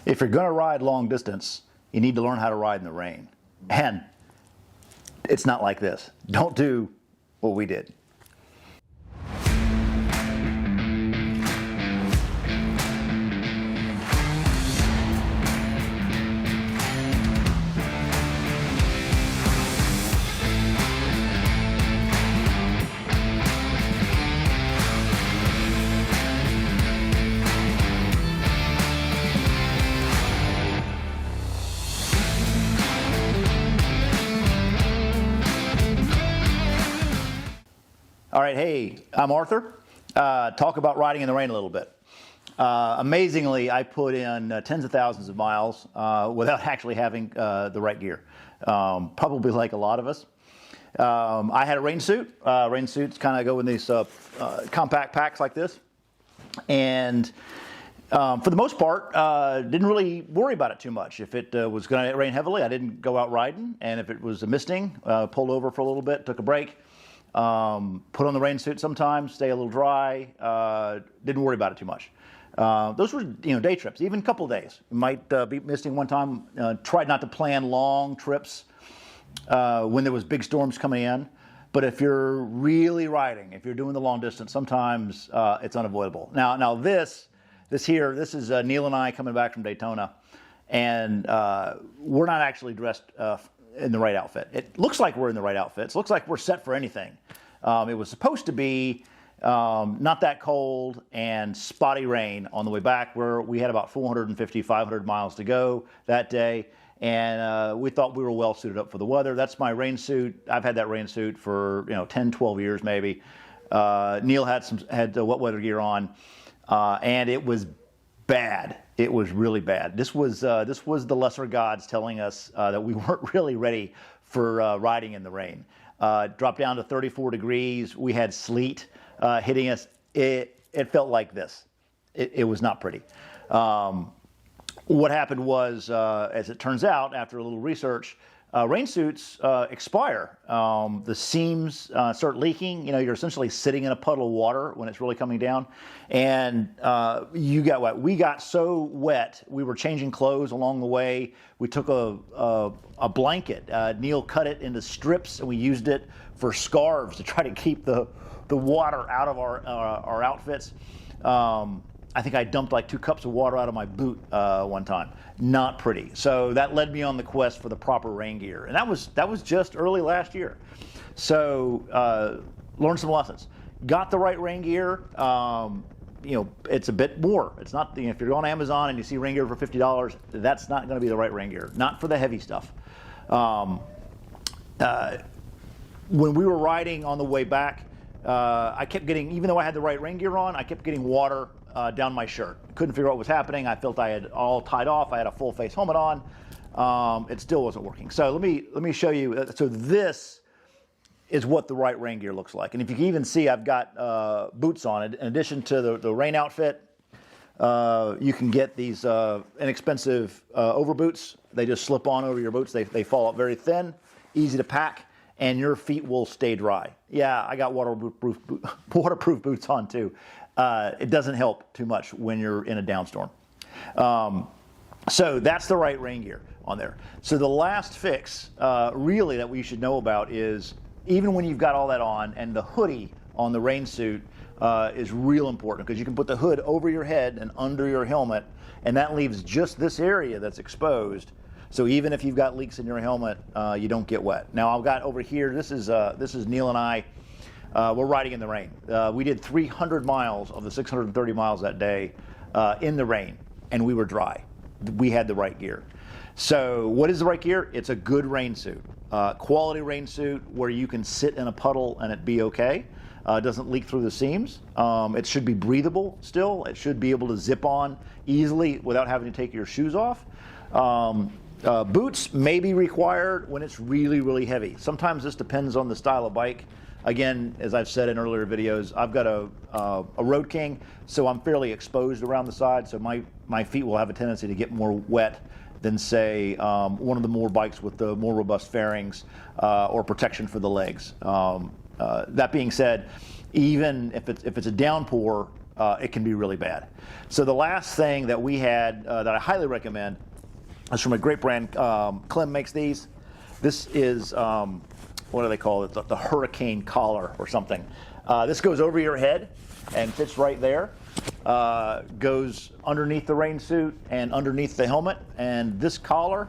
If you're going to ride long distance, you need to learn how to ride in the rain. And it's not like this. Don't do what we did. All right, hey, I'm Arthur. Talk about riding in the rain a little bit. Amazingly, I put in tens of thousands of miles without actually having the right gear. Probably like a lot of us. I had a rain suit. Rain suits kind of go in these compact packs like this. And for the most part, didn't really worry about it too much. If it was going to rain heavily, I didn't go out riding. And if it was misting, pulled over for a little bit, took a break. Put on the rain suit sometimes, stay a little dry, didn't worry about it too much. Those were day trips, even a couple of days. You might be misting one time. Tried not to plan long trips when there was big storms coming in. But if you're really riding, if you're doing the long distance, sometimes it's unavoidable. Now this is Neil and I coming back from Daytona, and we're not actually dressed in the right outfit. It looks like we're in the right outfits. It looks like we're set for anything. It was supposed to be not that cold and spotty rain on the way back, where we had about 450, 500 miles to go that day. And we thought we were well suited up for the weather. That's my rain suit. I've had that rain suit for 10, 12 years maybe. Neil had wet weather gear on, and it was bad. It was really bad. This was the lesser gods telling us that we weren't really ready for riding in the rain. Dropped down to 34 degrees. We had sleet hitting us. It felt like this. It was not pretty. What happened was, as it turns out, after a little research, rain suits expire. The seams start leaking. You're essentially sitting in a puddle of water when it's really coming down, and you got wet. We got so wet. We were changing clothes along the way. We took a blanket. Neil cut it into strips, and we used it for scarves to try to keep the water out of our outfits. I think I dumped like 2 cups of water out of my boot one time. Not pretty. So that led me on the quest for the proper rain gear, and that was just early last year. So learned some lessons. Got the right rain gear. It's a bit more. It's not if you're on Amazon and you see rain gear for $50, that's not going to be the right rain gear. Not for the heavy stuff. When we were riding on the way back, I kept getting, even though I had the right rain gear on, I kept getting water down my shirt. Couldn't figure out what was happening. I felt I had all tied off. I had a full face helmet on. It still wasn't working. So let me show you. So this is what the right rain gear looks like. And if you can even see, I've got boots on it. In addition to the rain outfit, you can get these inexpensive over boots. They just slip on over your boots. They fall out very thin, easy to pack, and your feet will stay dry. Yeah, I got waterproof boots on too. It doesn't help too much when you're in a downstorm. So that's the right rain gear on there. So the last fix really that we should know about is, even when you've got all that on, and the hoodie on the rain suit is real important, because you can put the hood over your head and under your helmet, and that leaves just this area that's exposed. So even if you've got leaks in your helmet, you don't get wet. Now I've got over here, this is Neil and I. We're riding in the rain. We did 300 miles of the 630 miles that day in the rain, and we were dry. We had the right gear. So what is the right gear? It's a good rain suit. Quality rain suit where you can sit in a puddle and it be okay. It doesn't leak through the seams. It should be breathable still. It should be able to zip on easily without having to take your shoes off. Boots may be required when it's really, really heavy. Sometimes this depends on the style of bike. Again, as I've said in earlier videos, I've got a Road King, so I'm fairly exposed around the side, so my feet will have a tendency to get more wet than, say, one of the more bikes with the more robust fairings or protection for the legs. That being said, even if it's a downpour, it can be really bad. So the last thing that we had that I highly recommend is from a great brand. Klim makes these. This is, what do they call it? The Hurricane Collar or something. This goes over your head and fits right there. Goes underneath the rain suit and underneath the helmet. And this collar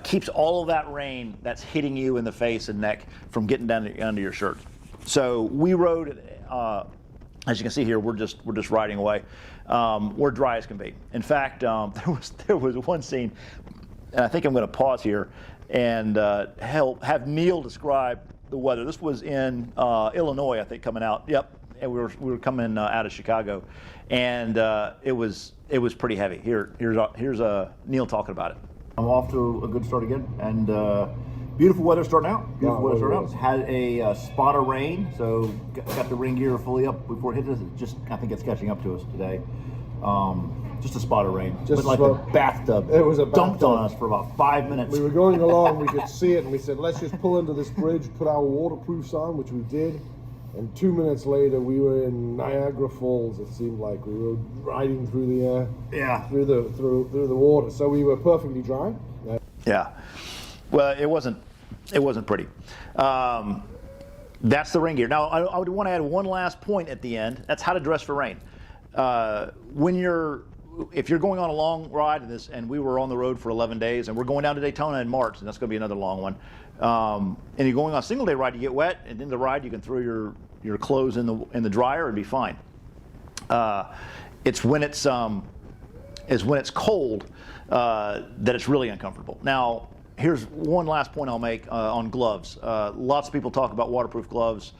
keeps all of that rain that's hitting you in the face and neck from getting down under your shirt. So we rode, as you can see here, we're just riding away. We're dry as can be. In fact, there was one scene, and I think I'm going to pause here and have Neil describe the weather. This was in Illinois, I think, coming out. Yep, and we were coming out of Chicago, and it was pretty heavy. Here's Neil talking about it. I'm off to a good start again, and beautiful weather starting out. Beautiful weather starting out. Had a spot of rain, so got the rain gear fully up before it hit us. I think it's catching up to us today. Just a spot of rain, but like a bathtub. It was a bathtub. Dumped on us for about 5 minutes. We were going along, we could see it, and we said, let's just pull into this bridge, put our waterproofs on, which we did. And 2 minutes later, we were in Niagara Falls. It seemed like we were riding through the air, through the water. So we were perfectly dry. Yeah. Well, it wasn't pretty. That's the rain gear. Now, I would want to add one last point at the end. That's how to dress for rain. If you're going on a long ride, and we were on the road for 11 days, and we're going down to Daytona in March, and that's going to be another long one. And you're going on a single day ride, you get wet, and in the ride you can throw your clothes in the dryer and be fine. It's when it's cold that it's really uncomfortable. Now, here's one last point I'll make on gloves. Lots of people talk about waterproof gloves.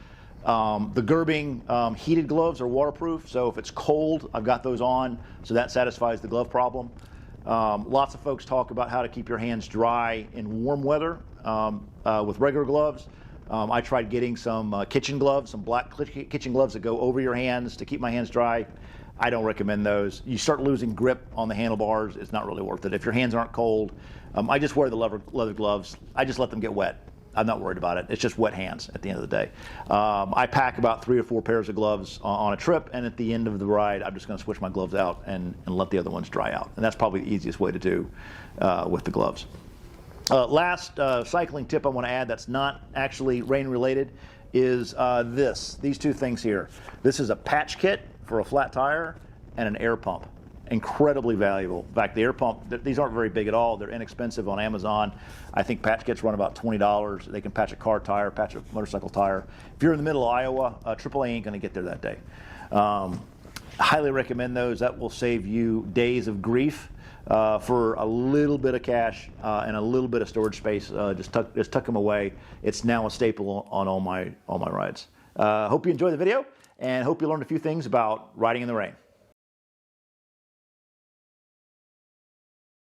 The Gerbing heated gloves are waterproof, so if it's cold, I've got those on, so that satisfies the glove problem. Lots of folks talk about how to keep your hands dry in warm weather with regular gloves. I tried getting some kitchen gloves, some black kitchen gloves that go over your hands to keep my hands dry. I don't recommend those. You start losing grip on the handlebars, it's not really worth it. If your hands aren't cold, I just wear the leather gloves. I just let them get wet. I'm not worried about it. It's just wet hands at the end of the day. I pack about 3 or 4 pairs of gloves on a trip, and at the end of the ride, I'm just going to switch my gloves out and let the other ones dry out. And that's probably the easiest way to do with the gloves. Last cycling tip I want to add that's not actually rain related is these two things here. This is a patch kit for a flat tire and an air pump. Incredibly valuable. In fact, the air pump, these aren't very big at all. They're inexpensive on Amazon. I think patch kits run about $20. They can patch a car tire, patch a motorcycle tire. If you're in the middle of Iowa, AAA ain't going to get there that day. Highly recommend those. That will save you days of grief for a little bit of cash and a little bit of storage space. Just tuck them away. It's now a staple on all my rides. Hope you enjoyed the video, and hope you learned a few things about riding in the rain.